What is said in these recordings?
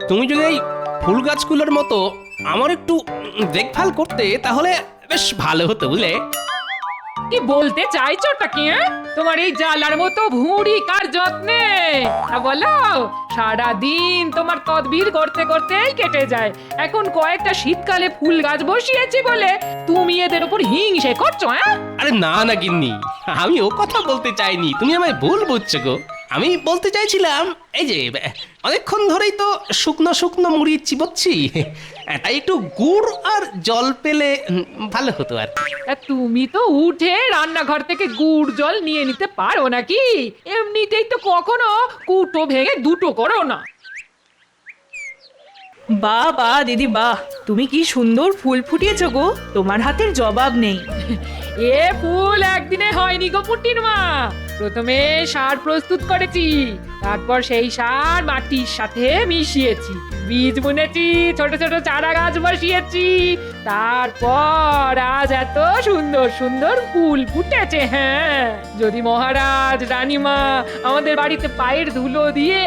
তুমি যদি এই ফুল গাছগুলোর মতো আমার একটু দেখভাল করতে তাহলে বেশ ভালো হতো বুঝলে। কি বলতে চাইছোটা কি? তোমার এই জালার মতো ভুঁড়ি কার যত্নে? বলো, সারাদিন তোমার তদবির করতে করতেই কেটে যায়। এখন কয়েকটা শীতকালে ফুল গাছ বসিয়েছি বলে তুমি এদের উপর হিংসে করছো? আরে না না গিন্নি, আমি ও কথা বলতে চাইনি, তুমি আমায় ভুল বুঝছো গো। আমি বলতে চাইছিলাম এই যে অনেকক্ষণ ধরেই তো শুকনো শুকনো মুড়ি চিবোচ্ছি, তাই একটু গুড় আর জল পেলে ভালো হতো আর কি। তুমি তো উঠে রান্নাঘর থেকে গুড় জল নিয়ে নিতে পারো নাকি? এমনিতেই তো কখনো কুটো ভেঙে দুটো করো না। বাহ বাহ দিদি বাহ, তুমি কি সুন্দর ফুল ফুটিয়েছো গো, তোমার হাতের জবাব নেই। এ ফুল একদিনে হয়নি গো পুটির মা। প্রথমে সার প্রস্তুত করেছি, তারপর সেই সার মাটির সাথে মিশিয়েছি, বীজ বুনেছি, ছোট ছোট চারা গাছ বসিয়েছি, তারপর আজ এত সুন্দর সুন্দর ফুল ফুটেছে। হ্যাঁ, যদি মহারাজ রানীমা আমাদের বাড়িতে পায়ের ধুলো দিয়ে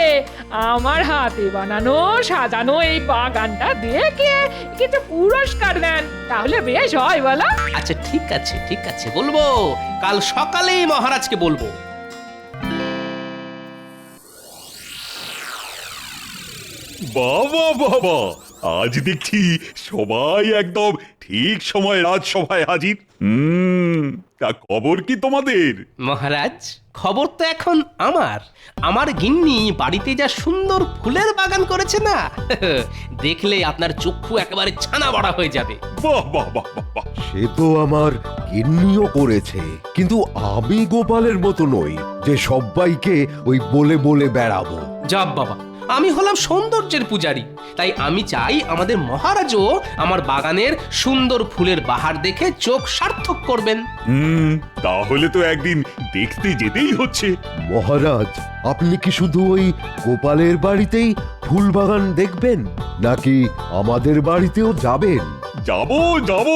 আমার হাতে বানানো সাজানো এই বাগানটা দেখে কিছু পুরস্কার দেন তাহলে বেশ হয় বলো। আচ্ছা ঠিক আছে ঠিক আছে, বলবো, কাল সকালেই মহারাজকে বলবো। বাবা বাবা, আজ দেখছি সবাই একদম ঠিক সময় রাজসভায় হাজির। তা খবর কি তোমাদের? মহারাজ, খবর তো এখন আমার গিন্নি বাড়িতে যা সুন্দর ফুলের বাগান করেছে না, দেখলে আপনার চক্ষু একেবারে ছানা বড়া হয়ে যাবে। বাহ বাহ বাহ বাহ বাহ। সে তো আমার গিন্নিও করেছে, কিন্তু আমি গোপালের মতো নই যে সবাইকে ওই বলে বলে বেড়াবো। যাব বাবা, আমি হলাম সৌন্দর্যের পূজারী, তাই আমি চাই আমাদের মহারাজও আমার বাগানের সুন্দর ফুলের বাহার দেখে চোখ সার্থক করবেন। তাহলে তো একদিন দেখতে যেতেই হচ্ছে। মহারাজ, আপনি কি শুধু ওই গোপালের বাড়িতেই ফুল বাগান দেখবেন, নাকি আমাদের বাড়িতেও যাবেন? যাব যাব,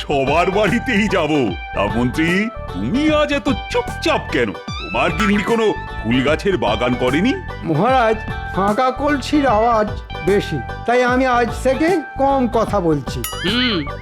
সবার বাড়িতেই যাব। তা মন্ত্রী, তুমি আজ এত চুপচাপ কেন? তোমার গিন্নি কোনো ফুল গাছের বাগান করেনি? মহারাজ, ফাঁকা কলসির আওয়াজ বেশি, তাই আমি আজ থেকে কম কথা বলছি।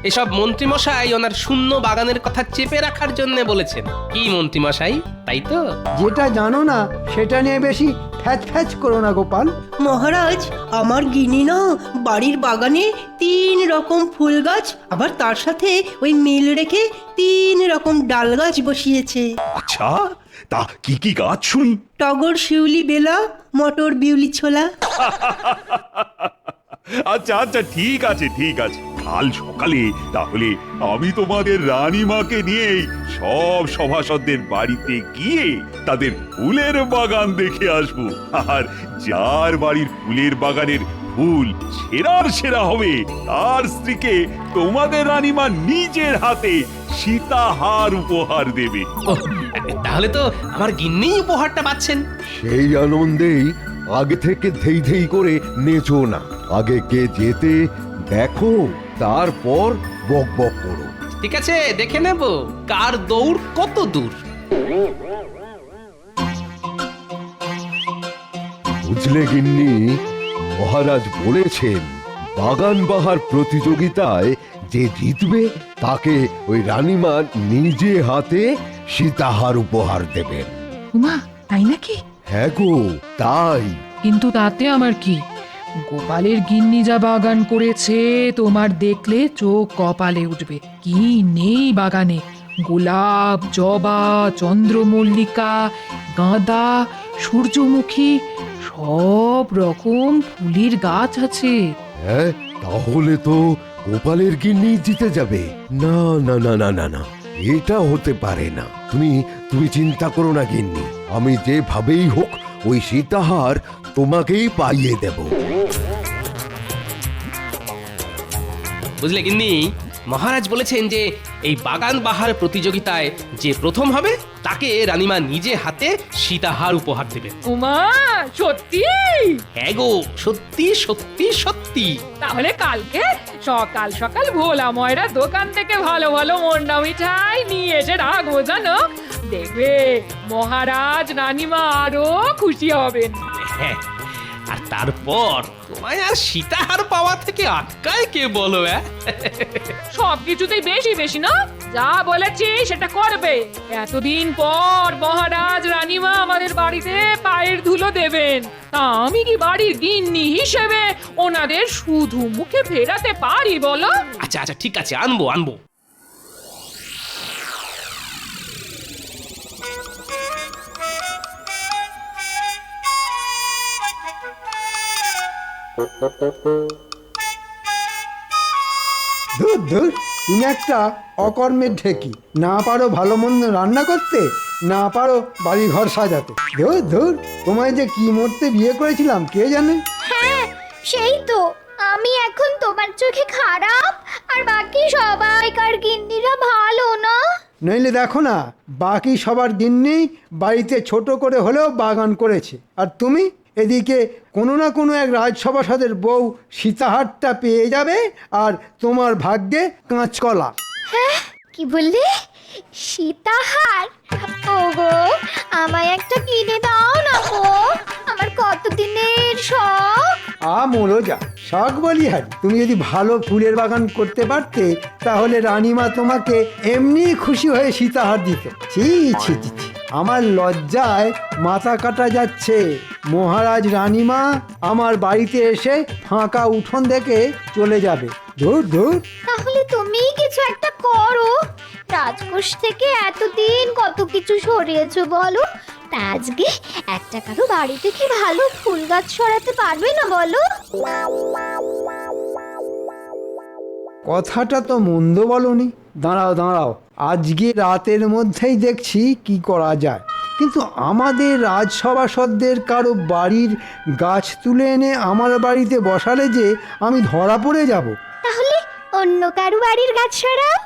এসব মন্ত্রী মশাই ওনার শূন্য বাগানের কথা চেপে রাখার জন্য বলেছেন। কি মন্ত্রী মশাই, তাই তো? যেটা জানো না সেটা নিয়ে বেশি ফ্যাচ ফ্যাচ করো না গোপাল। মহারাজ, আমার গিনি না বাড়ির বাগানে 3 রকম ফুল গাছ, আবার তার সাথে ওই মিল রেখে 3 রকম ডাল গাছ বসিয়েছে। আচ্ছা, তা কি কি গাছ শুনি? টগর, শিউলি, বেলা, মটর, বিউলি, ছোলা। আচ্ছা আচ্ছা, ঠিক আছে ঠিক আছে, কাল সকালে তাহলে আমি তোমাদের রানীমাকে নিয়ে সব সভাসদদের বাড়িতে গিয়ে তাদের ফুলের বাগান দেখে আসবো। আর যার বাড়ির ফুলের বাগানের ফুল সেরার সেরা হবে, তার স্ত্রীকে তোমাদের রানীমা নিজের হাতে সীতাহার উপহার দেবে। ওহ, তাহলে তো আমার গিন্নি উপহারটা পাচ্ছেন। সেই আনন্দেই আগে থেকে ধেই ধেই করে নেচো না, আগে কে যেতে দেখো, তারপর বক বক করো। ঠিক আছে, দেখে নেব কার দৌড় কত দূর। বুঝলে গিন্নি, মহারাজ বলেছেন বাগান বাহার প্রতিযোগিতায় যে জিতবে তাকে ওই রানীমা নিজে হাতে সীতাহার উপহার দেবেন। উমা, তাই নাকি? হ্যাঁ গো, তাই। কিন্তু তাতে আমার কি? গোপালের গিন্নি যা বাগান করেছে তোমার দেখলে চোখ কপালে উঠবে। কি নেই বাগানে! গোলাপ, জবা, চন্দ্রমল্লিকা, গাঁদা, সূর্যমুখী, সব রকম ফুলের গাছ আছে। হ্যাঁ, তাহলে তো গোপালের গিন্নি জিতে যাবে। না না না না না না, এটা হতে পারে না। তুমি চিন্তা করো না গিন্নি, আমি যেভাবেই হোক ওই সীতাহার তোমাকেই পাইয়ে দেব। বুঝলে গিন্নি, মহারাজ বলেছেন যে এই বাগান বাহার প্রতিযোগিতায় যে প্রথম হবে তাকে রানীমা নিজে হাতে সীতাহার উপহার দেবেন। উমা, সত্যি? হ্যাঁ গো, সত্যি সত্যি সত্যি। তাহলে কালকে সকাল সকাল ভোলা ময়রা দোকান থেকে ভালো ভালো মন্ডা মিঠাই নিয়ে এসে রাখবো, জানো? দেখবে মহারাজ রানীমা আরো খুশি হবেন। হ্যাঁ, আর তারপর তোমায় আর সীতাহার পাওয়া থেকে আটকায় কে বলো? সবকিছুতেই বেশি বেশি না, যা বলেছি সেটা করবে। এতদিন পর মহারাজ রানীমা আমাদের বাড়িতে পায়ের ধুলো দেবেন, তা আমি কি বাড়ির গিন্নি হিসেবে ওনাদের শুধু মুখে ফেরাতে পারি বলো? আচ্ছা আচ্ছা ঠিক আছে, আনবো আনবো। ধুর ধুর, তুমি একটা অকর্মের ঢেকি, না পারো ভালো মন্দ রান্না করতে, না পারো বাড়ি ঘর সাজাতে। ধুর ধুর, তোমায় যে কি মরতে বিয়ে করেছিলাম কে জানে। হ্যাঁ সেই তো, আমি এখন তোমার চোখে খারাপ আর বাকি সবাইকার গিন্নিরা ভালো না। নইলে দেখো না, বাকি সবার গিন্নি বাড়িতে ছোট করে হলেও বাগান করেছে, আর তুমি এদিকে কোনো না কোনো এক রাজসভাসদের বউ সীতাহারটা পেয়ে যাবে, আর তোমার ভাগ্যে কাঁচকলা। হ্যাঁ কি বললে? সীতাহার? ওগো আমায় একটা কিনে দাও না গো, আমার কতদিনের শখ। মোরো যা শখ বলিহারি, তুমি যদি ভালো ফুলের বাগান করতে পারতে তাহলে রানীমা তোমাকে এমনি খুশি হয়ে সীতাহার দিত। ছি ছি ছি ছি, আমার লজ্জায় মাথা কাটা যাচ্ছে। মহারাজ রানীমা আমার বাড়িতে এসে ফাঁকা উঠোন দেখে চলে যাবে। ধুর ধুর। তাহলে তুমি কিছু একটা করো, রাজকোষ থেকে এতদিন কত কিছু সরিয়েছো বলো, তা আজকে একটা কারো বাড়ি থেকে ভালো ফুল গাছ সরাতে পারবে না বলো? কথাটা তো মন্দ বলনি। দাঁড়াও দাঁড়াও, আজকে রাতের মধ্যেই দেখছি কি করা যায়। কিন্তু আমাদের রাজসভাসদের কারো বাড়ির গাছ তুলে এনে আমার বাড়িতে বসালে যে আমি ধরা পড়ে যাব। তাহলে অন্য কারো বাড়ির গাছ সরাও।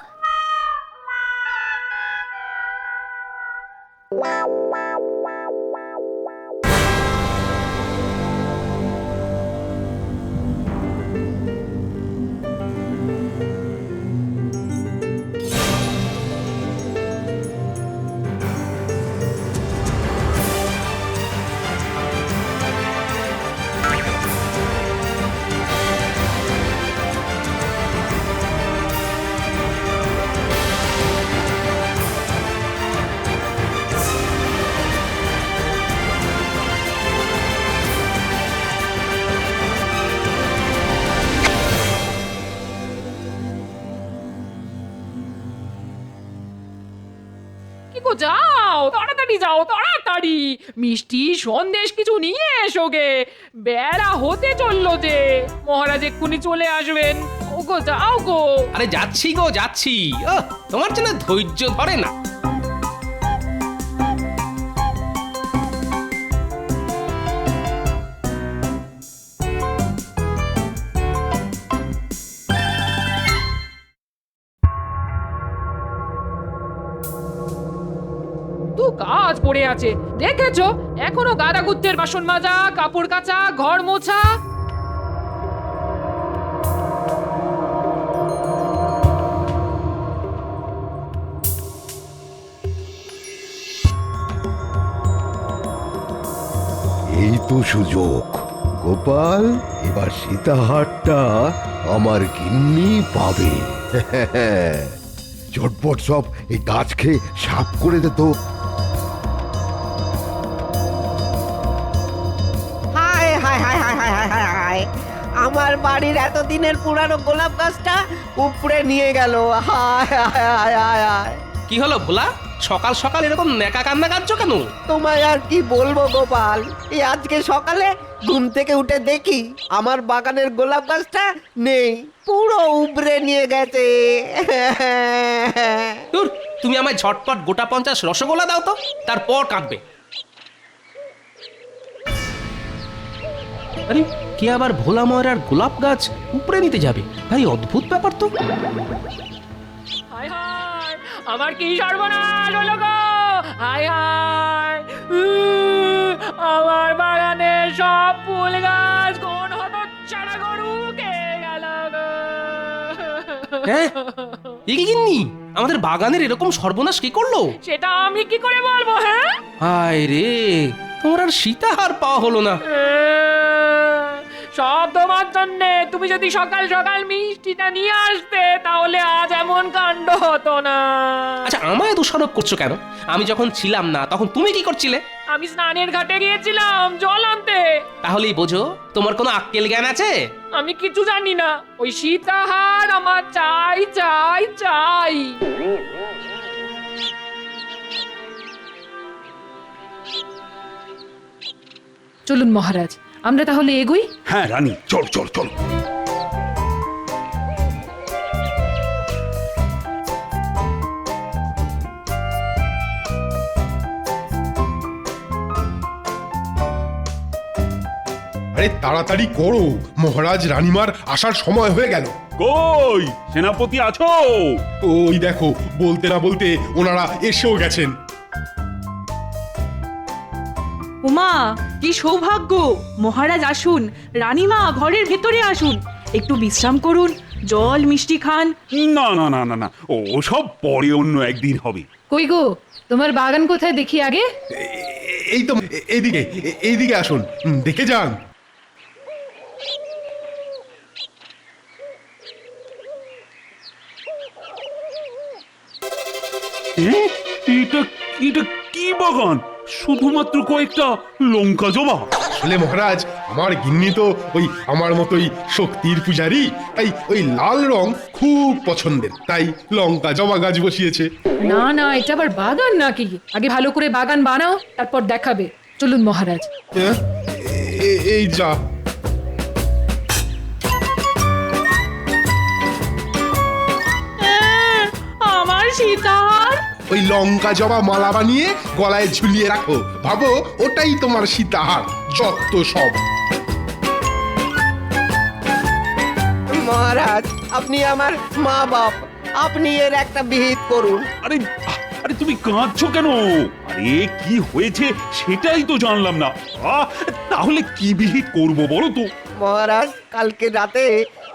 কি গো, যাও তাড়াতাড়ি, যাও তাড়াতাড়ি, মিষ্টি সন্দেশ কিছু নিয়ে এসো গে, বেলা হতে চললো যে, মহারাজ এক্ষুনি চলে আসবেন। ওগো যাও গো। আরে যাচ্ছি গো যাচ্ছি, তোমার জন্য ধৈর্য ধরে না। তো কাজ পড়ে আছে দেখেছো, এখনো গাদা গুত্তের বাসন মাজা, কাপড় কাচা, ঘর মোছা। এই তো সুযোগ গোপাল, এবার সীতাহারটা আমার গিন্নি পাবে। ঝটপট সব এই গাছকে সাফ করে দে তো। হায় হায় হায় হায় হায় হায় হায় হায়, আমার বাড়ির এতদিনের পুরানো গোলাপ গাছটা উপড়ে নিয়ে গেল। হায় হায় হায় হায় হায়। কি হলো ভোলা, সকাল সকাল এরকম নেকা কান্না কাঁদছো কেন? তোমায় আর কি বলবো গোপাল, এই আজকে সকালে ঘুম থেকে উঠে দেখি আমার বাগানের গোলাপ গাছটা নেই, পুরো উপড়ে নিয়ে গেছে। দূর, তুমি আমায় ঝটপট গোটা 50 রসগোল্লা দাও তো, তারপর কাঁদবে। আরে কে আবার ভোলা ময়রার গোলাপ গাছ উপরে নিতে যাবে? ভাই অদ্ভুত ব্যাপার তো। হায় হায়, আমার কি সর্বনাশ হলো গো, হায় হায়, আমার বাগানে সব ফুল গাছ কোন হতচ্ছাড়া গরু খেয়ে গেল গো। হ্যাঁ, এ কি গিন্নি, আমাদের বাগানের এরকম সর্বনাশ কি করলো? সেটা আমি কি করে বলবো? হ্যাঁ, হায় রে, তোমার আর সীতাহার পাওয়া হলো না। সব তোমার জন্যে। তুমি যদি সকাল সকাল মিষ্টিটা নিয়ে আসতে তাহলে আজ এমন কাণ্ড হতো না। আচ্ছা আমায় দোষারোপ করছো কেন? আমি যখন ছিলাম না তখন তুমি কি করছিলে? আমি স্নানের ঘাটে গিয়েছিলাম জল আনতে। তাহলেই বোঝো তোমার কোনো আক্কেল জ্ঞান আছে? আমি কিছু জানি না। ওই সীতাহার আমার চাই চাই চাই। চলুন মহারাজ, আমরা তাহলে এগোই। হ্যাঁ রানী, চল চল চল। আরে তাড়াতাড়ি করো, মহারাজ রানীমার আসার সময় হয়ে গেল। কই সেনাপতি আছো? ওই দেখো, বলতে না বলতে ওনারা এসেও গেছেন। উমা, কি সৌভাগ্য! মহারাজ আসুন, রানীমা ঘরের ভেতরে আসুন, একটু বিশ্রাম করুন, জল মিষ্টি খান। না না না না না, ও সব পরে অন্য একদিন হবে। কই গো, তোমার বাগান কোথায় দেখি আগে? এই তো এইদিকে, এইদিকে আসুন, দেখে যান। এটা এটা কি বাগান? শুধুমাত্র কয়েকটা লঙ্কা জবা? আসলে মহারাজ, আমার গিন্নি তো ওই আমার মতোই শক্তির পূজারী, তাই ওই লাল রং খুব পছন্দের, তাই লঙ্কা জবা গাছ বসিয়েছে। না না, এটা আবার বাগান নাকি? আগে ভালো করে বাগান বানাও, তারপর দেখাবে। চলুন মহারাজ। হ্যাঁ, এই যা। আমার সীতাহার। ওই লঙ্কা জবা মালা বানিয়ে গলায় ঝুলিয়ে রাখো, ভাবো ওটাই তোমার সীতাহার। যত সব। মহারাজ, আপনি আমার মা বাপ, আপনি এর একটা বিহিত করুন। আরে আরে তুমি কাঁদছো কেন? আরে কি হয়েছে সেটাই তো জানলাম না। তাহলে কি বিহিত করব বলো তো? মহারাজ, কালকে রাতে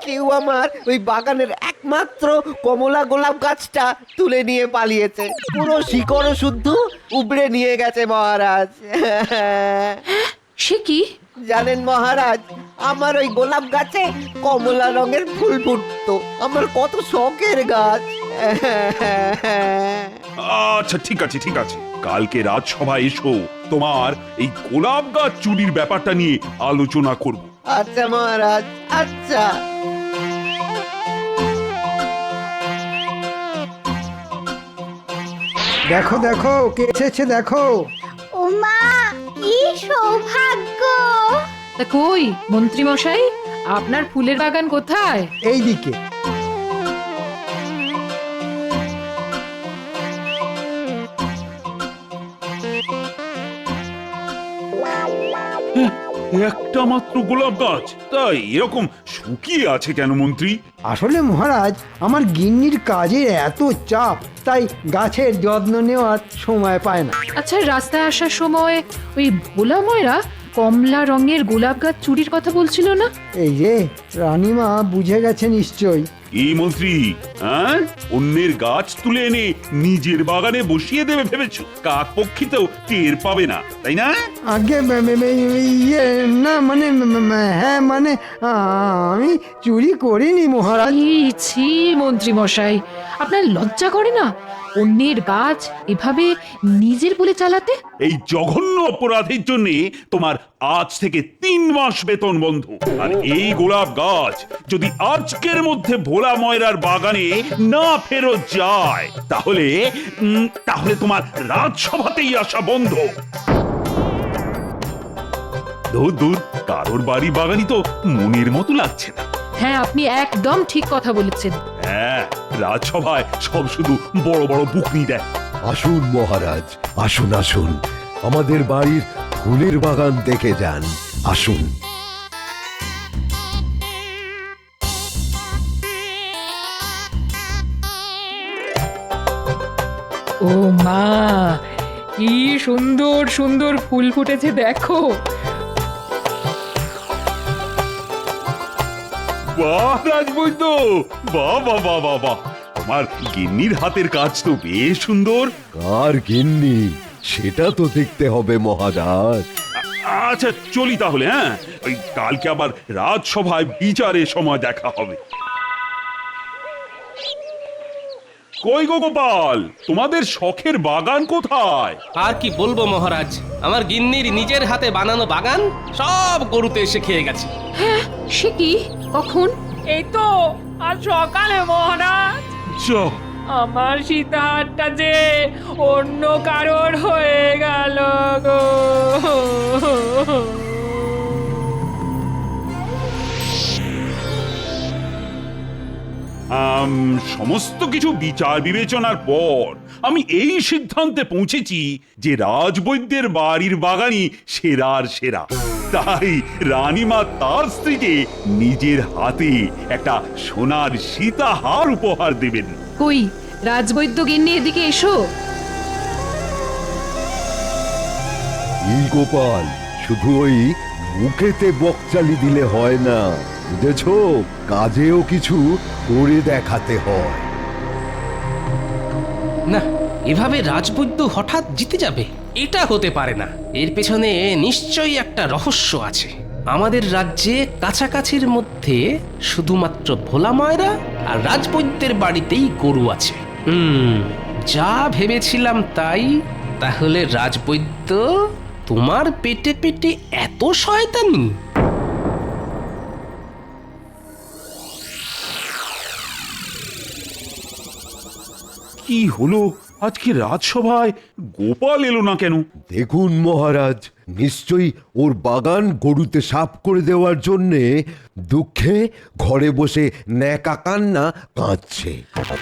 কেউ আমার ওই বাগানের একমাত্র কমলা গোলাপ গাছটা তুলে নিয়ে পালিয়েছে। পুরো শিকড় শুদ্ধ উবড়ে নিয়ে গেছে মহারাজ। সে কি? জানেন মহারাজ, আমার ওই গোলাপ গাছে কমলা রঙের ফুল ফুটতো। আমার কত শখের গাছ। আচ্ছা ঠিক আছে ঠিক আছে, কালকে রাজসভায় এসো, তোমার এই গোলাপ গাছ চুরির ব্যাপারটা নিয়ে আলোচনা করব। আচ্ছা মহারাজ, আচ্ছা। দেখো দেখো, কে এসেছে দেখো। ওমা, কি সৌভাগ্য! তা কই মন্ত্রী মশাই, আপনার ফুলের বাগান কোথায়? এইদিকে। একটা মাত্র গোলাপ গাছ, তাই এরকম শুকিয়ে আছে কেন মন্ত্রী? আসলে মহারাজ, আমার গিন্নির কাজের এত চাপ, তাই গাছের যত্ন নেওয়ার সময় পায় না। আচ্ছা, রাস্তায় আসার সময় ওই ভোলা ময়রা কমলা রঙের গোলাপ গাছ চুরির কথা বলছিল না? এই যে রানীমা বুঝে গেছে নিশ্চয়। এই মন্ত্রী, হ্যাঁ, অন্যের গাছ তুলে এনে নিজের বাগানে বসিয়ে দেবে ভেবেছো? কাক পক্ষীতেও টের পাবে না, তাই না? আগে ইয়ে না, মানে হ্যাঁ, মানে আমি চুরি করিনি মহারাজ। ছি মন্ত্রী মশাই, আপনার লজ্জা করে না অন্যের গাছ এভাবে নিজের বলে চালাতে? এই জঘন্য অপরাধের জন্য তোমার আজ থেকে 3 মাস বেতন বন্ধ। আর এই গোলাপ গাছ যদি আজকের মধ্যে ভোলা ময়রার বাগানে না ফেরত যায়, তাহলে তাহলে তোমার রাজসভাতেই আসা বন্ধ। দূর দূর, কারোর বাড়ি বাগানই তো মনের মতো লাগছে না। হ্যাঁ, আপনি একদম ঠিক কথা বলেছেন। হ্যাঁ, রাজসভায় সব শুধু বড় বড় বুকনি দেয়। আসুন মহারাজ, আসুন আসুন, আমাদের বাড়ির ফুলের বাগান দেখে যান। আসুন। ও মা, কি সুন্দর সুন্দর ফুল ফুটেছে দেখো। বাহ রাজবৈদ্য, বাহ বাহ বাহ বাহ বাহ, তোমার গিন্নির হাতের কাজ তো বেশ সুন্দর। কার গিন্নি সেটা তো দেখতে হবে মহারাজ। আচ্ছা চলি তাহলে, হ্যাঁ? ওই কালকে আবার রাজসভায় বিচারের সময় দেখা হবে। কই গো গোপাল, তোমাদের শখের বাগান কোথায়? আর কি বলবো মহারাজ, আমার গিন্নির নিজের হাতে বানানো বাগান সব গরুতে এসে খেয়ে গেছে। সে কি? কখন? এই তো আজ সকালে মহারাজ। যা, আমার সীতাহারটা যে অন্য কারোর হয়ে গেল গো। সমস্ত কিছু বিচার বিবেচনার পর আমি এই সিদ্ধান্তে পৌঁছেছি যে রাজবৈদ্যের বাড়ির বাগানই সেরার সেরা। তাই রানীমা তার স্ত্রীকে নিজের হাতে একটা সোনার সীতাহার উপহার দেবেন। কই রাজবৈদ্য গিন্নি, এদিকে এসো। এই গোপাল, শুধু ওই মুখেতে বকচালি দিলে হয় না, বুঝেছো? কাজেও কিছু করে দেখাতে হয়। না, এভাবে রাজবৈদ্য হঠাৎ জিতে যাবে এটা হতে পারে না। এর পেছনে নিশ্চয়ই একটা রহস্য আছে। আমাদের রাজ্যে কাছাকাছির মধ্যে শুধুমাত্র ভোলা ময়রা আর রাজবৈদ্যের বাড়িতেই গরু আছে। যা ভেবেছিলাম তাই। তাহলে রাজবৈদ্য তোমার পেটে পেটে এত শয়তানি? কি হলো আজকে রাজসভায় গোপাল এলো না কেন? দেখুন মহারাজ, নিশ্চয়ই ওর বাগান গরুতে সাফ করে দেওয়ার জন্যে দুঃখে ঘরে বসে ন্যাকা কান্না কাঁদছে।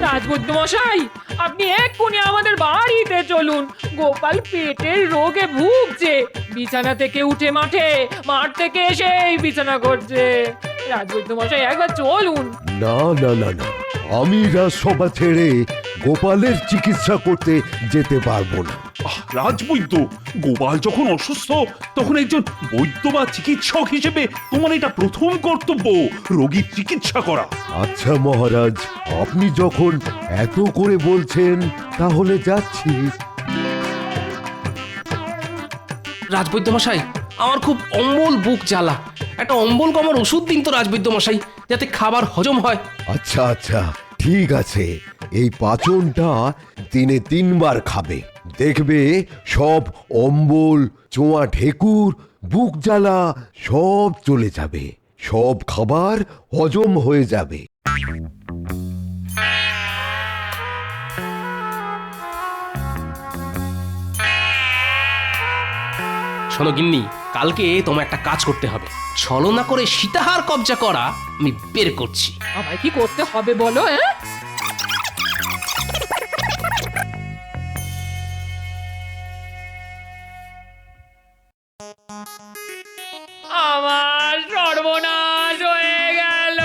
রাজবৈদ্য মশাই, আপনি এক্ষুনি আমাদের বাড়িতে চলুন। গোপাল পেটের রোগে ভুগছে, বিছানা থেকে উঠে মাঠ থেকে এসেই বিছানা করছে। রাজবৈদ্য মশাই, একবার চলুন। না না না না, আমি রাজসভা ছেড়ে গোপালের চিকিৎসা করতে যেতে পারবো না। রাজবৈদ্য, গোপাল যখন অসুস্থ তখন একজন বৈদ্য বা চিকিৎসক হিসেবে তোমার এটা প্রথম কর্তব্য, রোগীর চিকিৎসা করা। আচ্ছা মহারাজ, আপনি যখন এত করে বলছেন তাহলে যাচ্ছি। রাজবৈদ্য মশাই, আমার খুব অম্বল বুক জ্বালা। একটা অম্বল কমার ওষুধ দিন তো রাজবৈদ্য মশাই, যাতে খাবার হজম হয়। আচ্ছা আচ্ছা, ঠিক আছে। এই পাচনটা দিনে 3 বার খাবে, দেখবে সব অম্বল, চোয়া ঢেকুর, বুক জ্বালা সব চলে যাবে, সব খাবার হজম হয়ে যাবে। শোনো গিন্নি, কালকে তোমার একটা কাজ করতে হবে। ছলনা করে সীতাহার কবজা করা আমি বের করছি। আমায় কি করতে হবে বলো? আমার সর্বনাশ হয়ে গেল।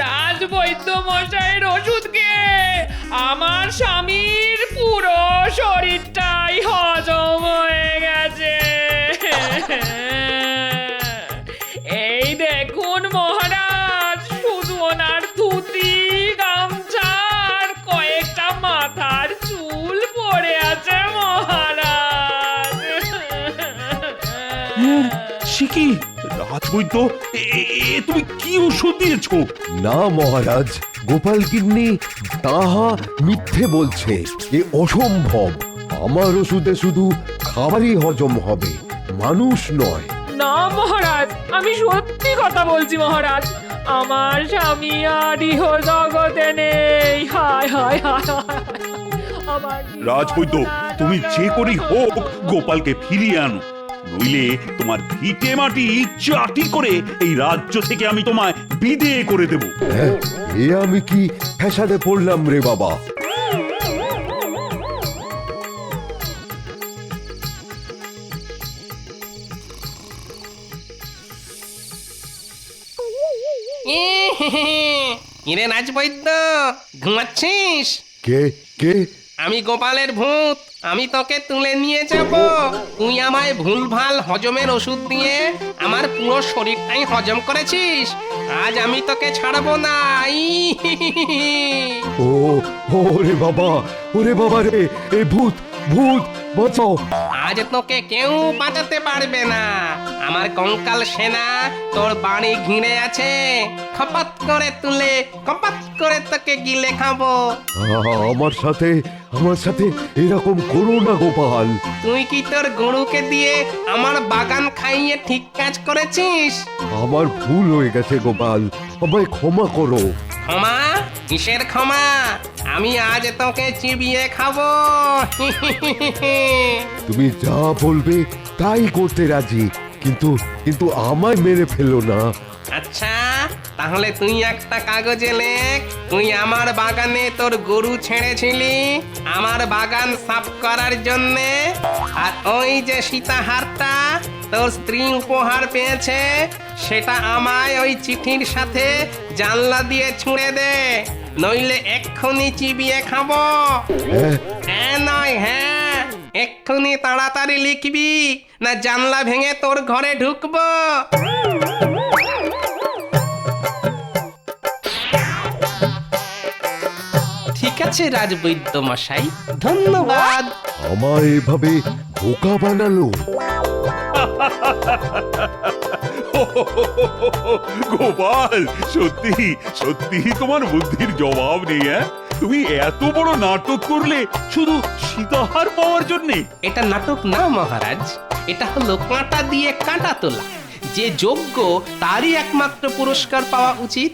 রাজবৈদ্য মশাইয়ের ওষুধ খেয়ে আমার স্বামীর পুরো শরীরটাই হজম হয়ে গেছে। এই দেখুন মহারাজ, শুধু ওনার ধুতি, গামছা আর কয়েকটা মাথার চুল পড়ে আছে মহারাজ। সে কি রাজবৈদ্য, তুমি কি ওষুধ দিয়েছো? না মহারাজ, গোপাল গিন্নি তাহা মিথ্যে বলছে। এ অসম্ভব। আমার ওষুধে শুধু খাবারই হজম হবে, মানুষ নয়। না মহারাজ, আমি সত্যি কথা বলছি মহারাজ। আমার স্বামী আর ইহ জগতে নেই। হায় হায় হায় হায়। আমার রাজবৈদ্য, তুমি যে করেই হোক গোপালকে ফিরিয়ে আনো, নইলে তোমার ভিটে মাটি চাটি করে এই রাজ্য থেকে আমি তোমায় বিদেয় করে দেব। হ্যাঁ, এ আমি কি ফ্যাসাদে পড়লাম রে বাবা? কিরে রাজবৈদ্য, ঘুমাচ্ছিস? কে কে? আমি গোপালের ভূত, আমি তোকে তুলে নিয়ে যাব। তুই আমায় ভুলভাল হজমের ওষুধ দিয়ে আমার পুরো শরীরটাই হজম করেছিস। আজ আমি তোকে ছাড়বো না। ও ওরে বাবা রে, এ ভূত ভূত বাঁচাও। আজ তোকে কেউ বাঁচাতে পারবে না। আমার কঙ্কাল সেনা তোর বাড়ি ঘিরে আছে। খপাত করে তুলে কপাত করে তোকে গিলে খাবো। আমার সাথে এরকম করো না গোপাল। তুই কি তোর গরুকে দিয়ে আমার বাগান খাইয়ে ঠিক কাজ করেছিস? আমার ভুল হয়ে গেছে গোপাল, আমায় ক্ষমা করো। ক্ষমা? কিসের ক্ষমা? আমি আজ তোকে চিবিয়ে খাবো। তুমি যা বলবে তাই করতে রাজি, কিন্তু আমায় মেরে ফেলো না। আচ্ছা, তাহলে তুই একটা কাগজে লেখ। তুই আমার বাগানে তোর গরু ছেড়েছিলি আমার বাগান সাফ করার জন্যে, আর ওই যে সীতাহারটা তোর স্ত্রী উপহার পেয়েছে সেটা আমায় ওই চিঠির সাথে জানলা দিয়ে ছুঁড়ে দে, নইলে এক্ষুনি চিবিয়ে খাবো। হ্যাঁ নয় হ্যাঁ, এক্ষুনি তাড়াতাড়ি লিখবি, না জানলা ভেঙে তোর ঘরে ঢুকবো। ঠিক আছে রাজবৈদ্য মশাই, ধন্যবাদ। আমায় এভাবে বোকা বানালো। গোপাল, সত্যি সত্যি তোমার বুদ্ধির জবাব নেই। হ্যাঁ, তুমি এত বড় নাটক করলে শুধু সীতাহার পাওয়ার জন্যে? এটা নাটক না মহারাজ, এটা হলো কাঁটা দিয়ে কাঁটা তোলা। যে যোগ্য তারই একমাত্র পুরস্কার পাওয়া উচিত।